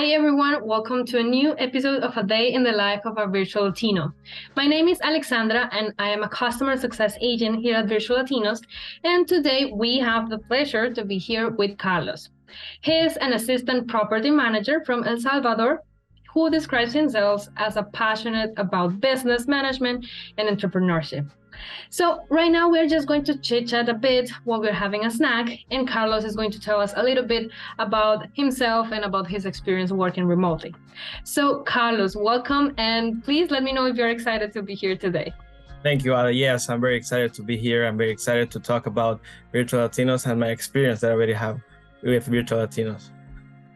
Hi everyone, welcome to a new episode of A Day in the Life of a Virtual Latino. My name is Alexandra and I am a customer success agent here at Virtual Latinos, and today we have the pleasure to be here with Carlos. He is an assistant property manager from El Salvador who describes himself as a passionate about business management and entrepreneurship. So right now we're just going to chit chat a bit while we're having a snack, and Carlos is going to tell us a little bit about himself and about his experience working remotely. So Carlos, welcome, and please let me know if you're excited to be here today. Thank you, Ada. Yes, I'm very excited to be here. I'm very excited to talk about Virtual Latinos and my experience that I already have with Virtual Latinos.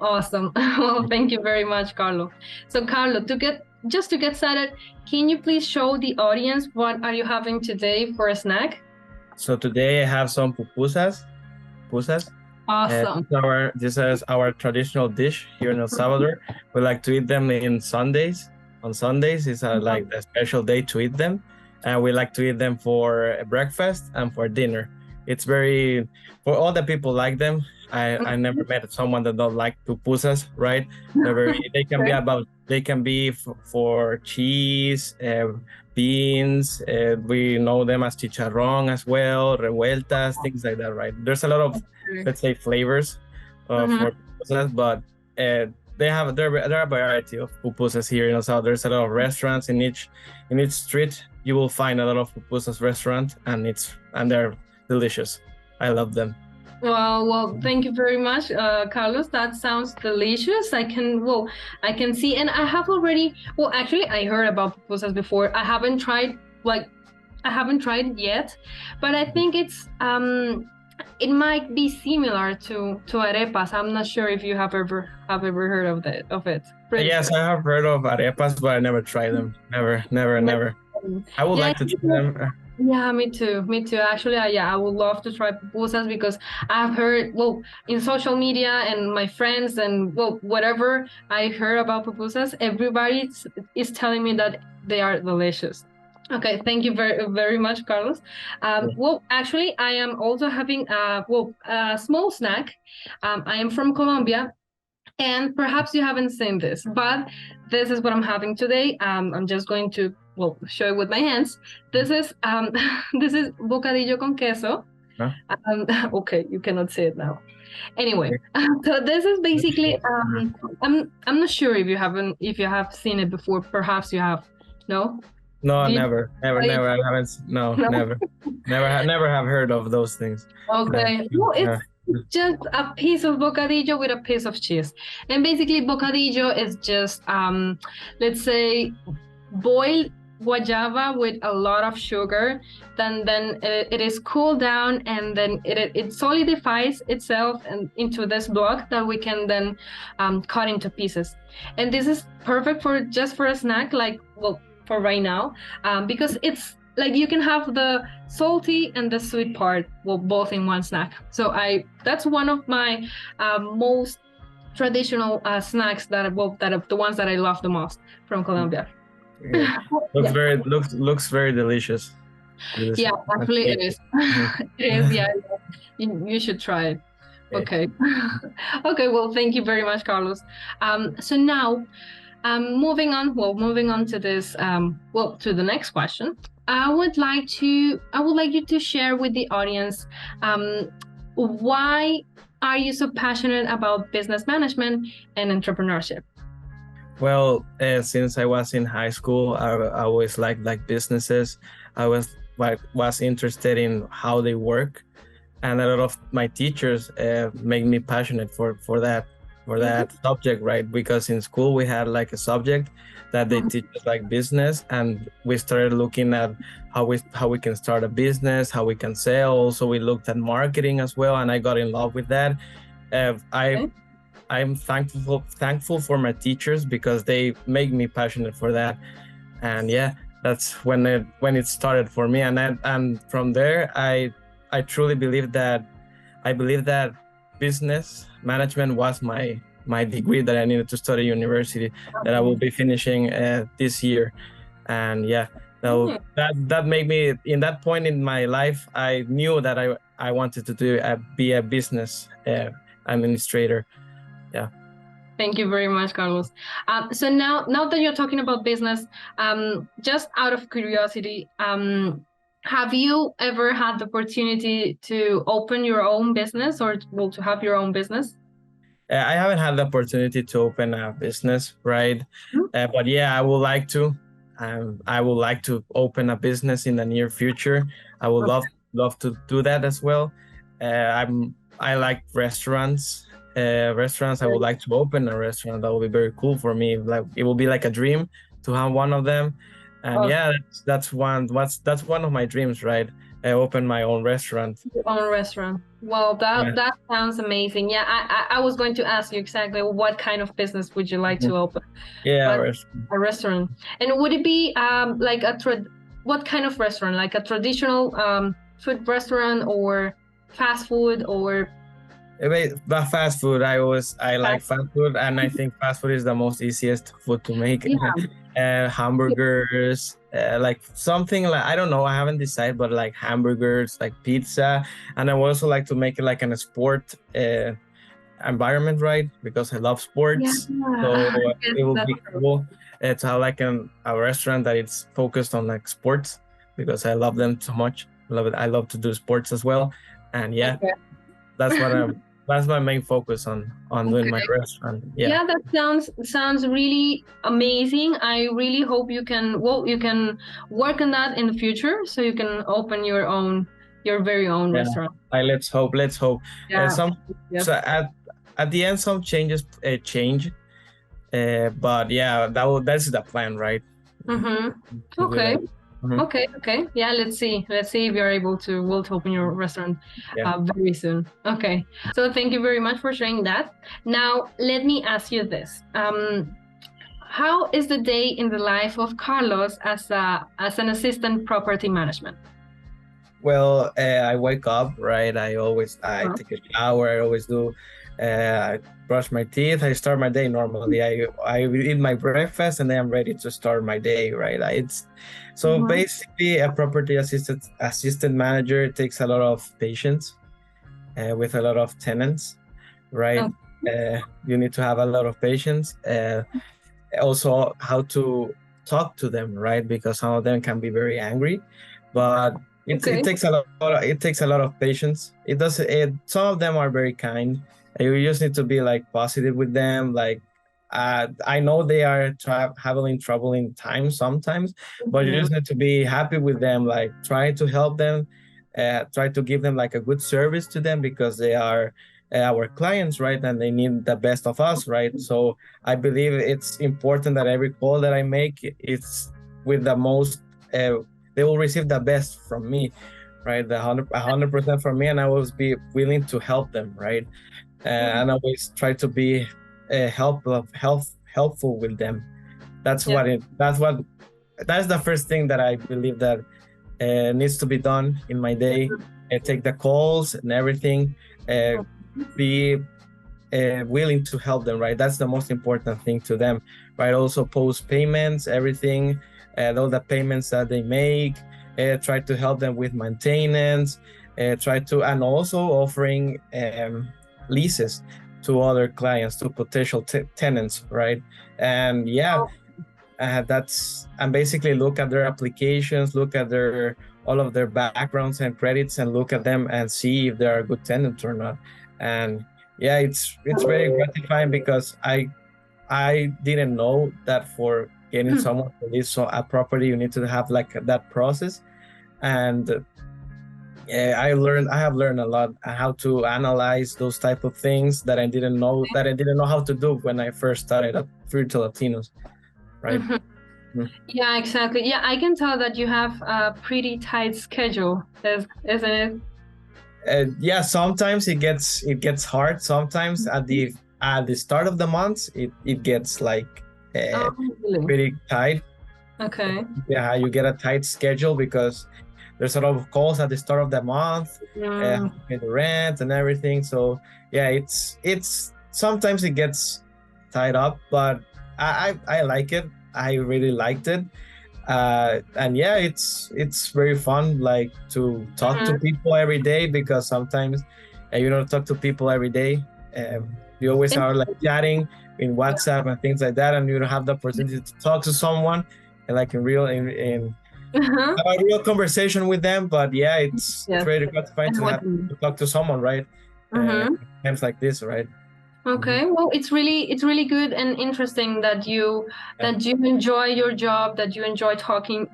Awesome. Well, thank you very much, Carlo. So Carlo, to get started, can you please show the audience what are you having today for a snack? So today I have some pupusas. Awesome. This is our traditional dish here in El Salvador. We like to eat them in Sundays. On Sundays, it's like a special day to eat them. And we like to eat them for breakfast and for dinner. It's very, for all the people like them. I never met someone that don't like pupusas, right? They can be for cheese, beans. We know them as chicharrón as well, revueltas, things like that, right? There's a lot of, let's say, flavors for pupusas, but there are a variety of pupusas here in El Salvador. There's a lot of restaurants in each street. You will find a lot of pupusas restaurant, and they're delicious. I love them. Well, thank you very much, Carlos. That sounds delicious. I can see, and I have already. Well, actually, I heard about pupusas before. I haven't tried it yet, but I think it might be similar to arepas. I'm not sure if you have ever heard of it. Yes, I have heard of arepas, but I never tried them. Never. I would like to try them. Yeah, me too. Actually, I would love to try pupusas because I've heard, in social media and my friends and, whatever I heard about pupusas, everybody is telling me that they are delicious. Okay, thank you very, very much, Carlos. Well, actually, I am also having a small snack. I am from Colombia. And perhaps you haven't seen this, but this is what I'm having today. I'm just going to show it with my hands. This is bocadillo con queso. Huh? Okay, you cannot see it now. Anyway, so this is basically I'm not sure if you have seen it before. Perhaps you have. No. No, never. I haven't. No, never. Never have heard of those things. Okay. No, it's just a piece of bocadillo with a piece of cheese. And basically bocadillo is just let's say boiled guayaba with a lot of sugar. Then it is cooled down, and then it solidifies itself into this block that we can then cut into pieces. And this is perfect for a snack, for right now, because it's like you can have the salty and the sweet part, both in one snack. So that's one of my most traditional snacks that are the ones that I love the most from Colombia. Yeah. Looks very delicious. Yeah, actually it is. It is. Yeah, you should try it. Okay. Okay. Well, thank you very much, Carlos. So now, moving on to this. To the next question. I would like you to share with the audience why are you so passionate about business management and entrepreneurship? Well, since I was in high school, I always liked businesses. I was interested in how they work, and a lot of my teachers make me passionate for that subject, right? Because in school we had a subject that they teach us business, and we started looking at how we can start a business, how we can sell. Also, we looked at marketing as well, and I got in love with that. I'm thankful for my teachers because they make me passionate for that, and yeah, that's when it started for me. And from there, I truly believe that business management was my degree that I needed to study university, that I will be finishing this year. And yeah, that made me, in that point in my life, I knew that I wanted to be a business administrator. Yeah. Thank you very much, Carlos. So now that you're talking about business, just out of curiosity, have you ever had the opportunity to open your own business or well, to have your own business? I haven't had the opportunity to open a business, right? But yeah, I would like to. I would like to open a business in the near future. I would love to do that as well. I like restaurants. Restaurants. I would like to open a restaurant. That would be very cool for me. Like it will be like a dream to have one of them. And yeah, that's one of my dreams, right? I open my own restaurant. Your own restaurant. Well, that sounds amazing. Yeah, I was going to ask you exactly what kind of business would you like to open? Yeah, a restaurant. And would it be like what kind of restaurant? Like a traditional food restaurant or fast food or? But fast food, I like fast food, and I think fast food is the most easiest food to make. Hamburgers, like something like, I don't know, I haven't decided, but like hamburgers, like pizza, and I would also like to make it like in a sport environment, right? Because I love sports, so it will be cool to have like a restaurant that it's focused on like sports, because I love them so much. I love to do sports as well, and that's what that's my main focus on doing my restaurant. Yeah, that sounds really amazing. I really hope you can work on that in the future, so you can open your very own restaurant. Let's hope. Yeah. So at the end, some changes change, but yeah, that's the plan, right? Okay. Okay. Yeah, let's see if you're able to open your restaurant very soon. Okay. So thank you very much for sharing that. Now, let me ask you this. How is the day in the life of Carlos as an assistant property management? Well, I wake up, right? I take a shower. I always do. I brush my teeth. I start my day normally. I eat my breakfast and then I'm ready to start my day, right? Basically, a property assistant manager takes a lot of patience with a lot of tenants, right? You need to have a lot of patience. Also, how to talk to them, right? Because some of them can be very angry, but it takes a lot of patience. Some of them are very kind. You just need to be like positive with them. Like I know they are having troubling times sometimes, but you just need to be happy with them. Like try to help them, try to give them like a good service to them, because they are our clients, right? And they need the best of us, right? So I believe it's important that every call that I make, it's with the most. They will receive the best from me, right? The 100% from me, and I will be willing to help them, right? And I always try to be helpful with them. That's the first thing that I believe that needs to be done in my day. Take the calls and everything. Be willing to help them, right? That's the most important thing to them, right? Also post payments, everything, all the payments that they make. Try to help them with maintenance. And also offering leases to other clients, to potential tenants, right? And and basically look at their applications, look at all of their backgrounds and credits, and look at them and see if they're a good tenant or not. And it's very gratifying, because I didn't know that for getting someone to lease a property, you need to have like that process. And I have learned a lot how to analyze those type of things that I didn't know how to do when I first started at Virtual Latinos, right? Yeah, exactly. Yeah, I can tell that you have a pretty tight schedule, isn't it? Sometimes it gets hard. Sometimes at the start of the month, it gets like pretty tight. Okay. Yeah, you get a tight schedule because there's a lot of calls at the start of the month, the rent and everything. So it's sometimes it gets tied up, but I like it. I really liked it. And it's very fun, like to talk to people every day, because sometimes you don't talk to people every day. You always are like chatting in WhatsApp and things like that, and you don't have the opportunity to talk to someone and like in have a real conversation with them. But yeah, it's very gratifying to have to talk to someone, right? Times like this, right? Okay, well, it's really good and interesting that you enjoy your job, that you enjoy talking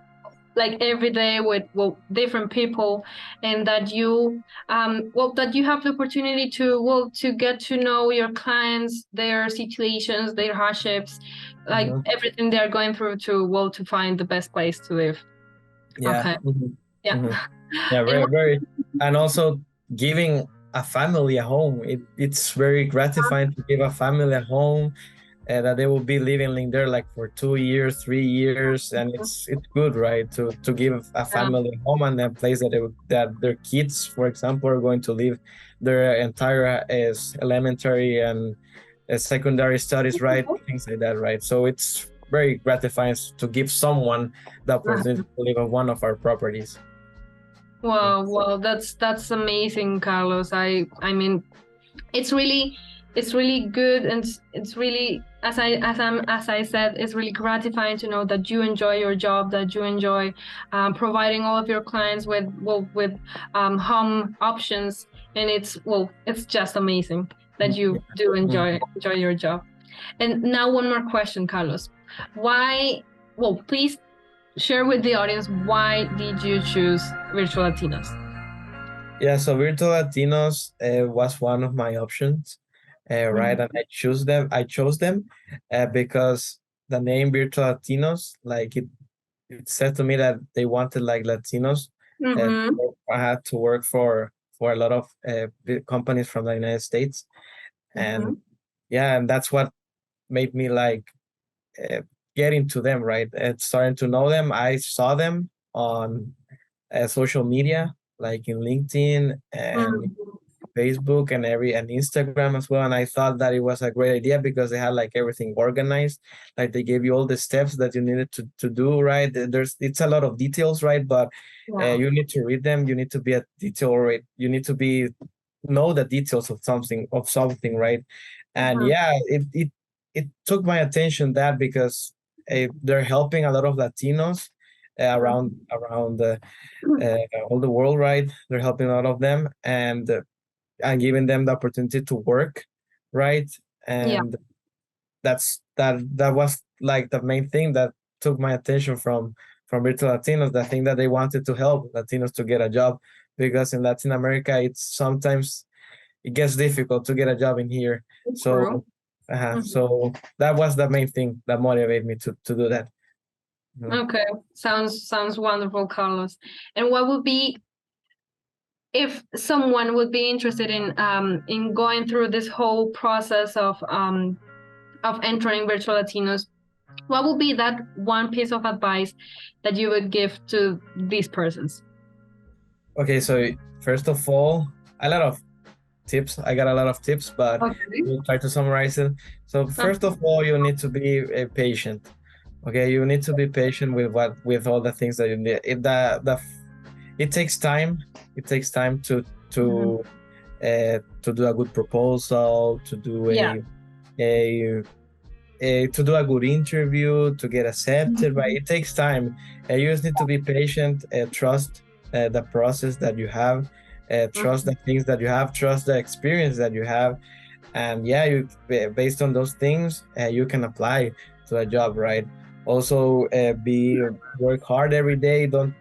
like every day with different people, and that you that you have the opportunity to get to know your clients, their situations, their hardships, like everything they're going through to find the best place to live. Yeah. Okay. Yeah. Yeah, very, and also giving a family a home. It's very gratifying to give a family a home, that they will be living there like for 2 years, 3 years, and it's good, right? To give a family a home and a place that their kids, for example, are going to live their entire elementary and secondary studies, right? Things like that, right? So it's very gratifying to give someone the opportunity to live on one of our properties. Wow, well, that's amazing, Carlos. I mean, it's really good, and it's really, as I said, it's really gratifying to know that you enjoy your job, that you enjoy providing all of your clients with home options, and it's just amazing that you do enjoy your job. And now one more question, Carlos. Why? Well, please share with the audience, why did you choose Virtual Latinos? Yeah, so Virtual Latinos was one of my options, right? And I chose them because the name Virtual Latinos, like it said to me that they wanted like Latinos. I had to work for a lot of big companies from the United States, and yeah, and that's what made me like get into them, right? And starting to know them. I saw them on social media, like in LinkedIn and Facebook and Instagram as well. And I thought that it was a great idea because they had like everything organized. Like they gave you all the steps that you needed to do, right? It's a lot of details, right? But you need to read them. You need to be a detail, right? You need to know the details of something, right? And yeah, it took my attention that because they're helping a lot of Latinos around all the world, right? They're helping a lot of them and giving them the opportunity to work, right? And that was like the main thing that took my attention from Virtual Latinos. The thing that they wanted to help Latinos to get a job, because in Latin America it gets difficult to get a job in here. So so that was the main thing that motivated me to do that. Okay, sounds wonderful, Carlos. And what would be, if someone would be interested in going through this whole process of entering Virtual Latinos, what would be that one piece of advice that you would give to these persons? Okay, so first of all, a lot of tips. I got a lot of tips, but we'll try to summarize it. So first of all, you need to be patient. Okay, you need to be patient with all the things that you need. It takes time. It takes time to do a good proposal, to do to do a good interview, to get accepted. Right, it takes time. You just need to be patient. Trust the process that you have. Trust the things that you have. Trust the experience that you have, and yeah, you based on those things, you can apply to a job, right? Also, work hard every day. Don't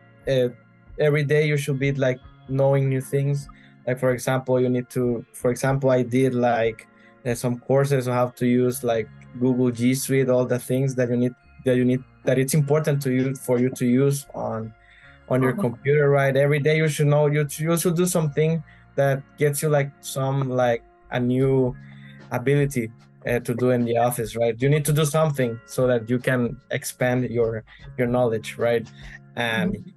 every day you should be like knowing new things. Like for example, I did like some courses on how to use like Google G Suite, all the things that that it's important to you for you to use on your computer, right? Every day you should know, you should do something that gets you like a new ability to do in the office, right? You need to do something so that you can expand your knowledge, right? And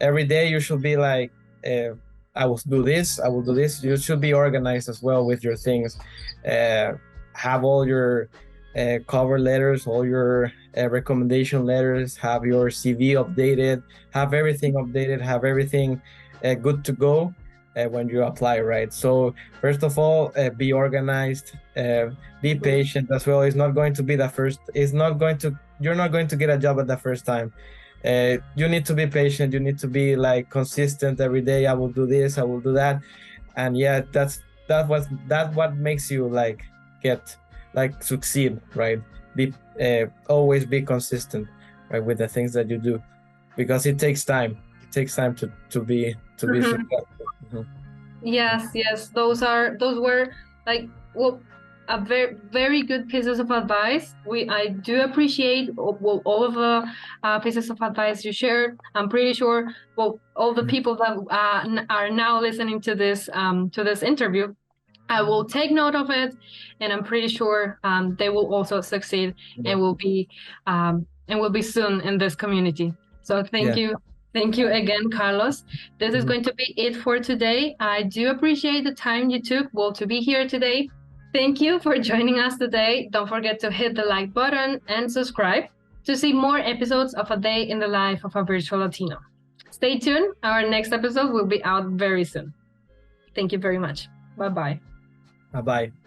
every day you should be like, I will do this. You should be organized as well with your things. Have all your cover letters, all your recommendation letters, have your CV updated, have everything updated, have everything good to go. when you apply, right? So first of all, be organized, be patient as well. It's not going to be the first. It's not going to. You're not going to get a job at the first time. You need to be patient. You need to be like consistent every day. I will do this. I will do that, and yeah, that what makes you like get like succeed, right? Be always be consistent, right, with the things that you do, because it takes time. It takes time to be successful. Yes, those were like, well, a very good pieces of advice. I do appreciate all of the pieces of advice you shared. I'm pretty sure, well, all the people that are now listening to this interview, I will take note of it, and I'm pretty sure they will also succeed and will be soon in this community. So thank you again, Carlos. This is going to be it for today. I do appreciate the time you took, well, to be here today. Thank you for joining us today. Don't forget to hit the like button and subscribe to see more episodes of A Day in the Life of a Virtual Latino. Stay tuned. Our next episode will be out very soon. Thank you very much. Bye-bye. Bye-bye.